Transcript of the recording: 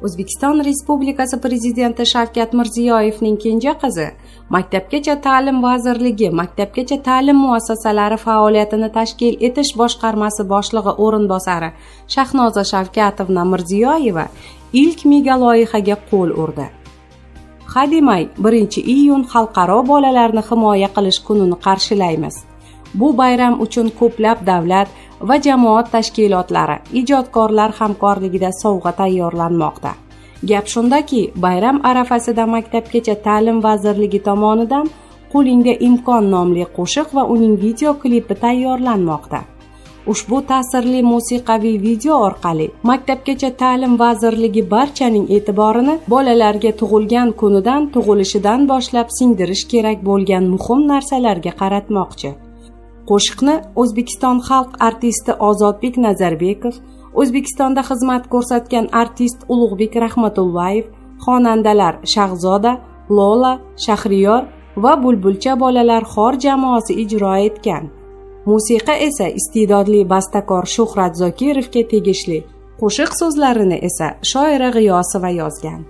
O'zbekiston Respublikasi Prezidenti Shavkat Mirziyoyevning kenja qizi Maktabgacha ta'lim vazirligi Maktabgacha ta'lim muassasalari faoliyatini tashkil etish boshqarmasi boshlig'i o'rinbosari Shahnoza Shavkatovna Mirziyoyeva ilk mega loyihaga qo'l urdi. Hademay 1-iyun Xalqaro bolalarni himoya qilish kunini qarshilaymiz. Bu bayram uchun ko'plab davlat va jamoat tashkilotlari, ijodkorlar hamkorligida sovg'a tayyorlanmoqda. Gap shundaki, bayram arafasida Maktabgacha ta'lim vazirligi tomonidan Qo'lingda imkon nomli qo'shiq va uning video klipi tayyorlanmoqda. Ushbu ta'sirli musiqiy video orqali Maktabgacha ta'lim vazirligi barchaning e'tiborini bolalarga tug'ilgan kunidan, tug'ilishidan boshlab singdirish kerak bo'lgan muhim narsalarga qaratmoqchi. Qo'shiqni O'zbekiston xalq artisti Ozodbek Nazarbekov, O'zbekistonda xizmat ko'rsatgan artist Ulug'bek Rahmatullayev, xonandalar Shahzoda, Lola, Shahriyor va Bulbulcha bolalar xor jamoasi ijro etgan. Musiqa esa iste'dodli bastakor Shuhrat Zokirovga tegishli. Qo'shiq so'zlarini esa shoira G'iyosova yozgan.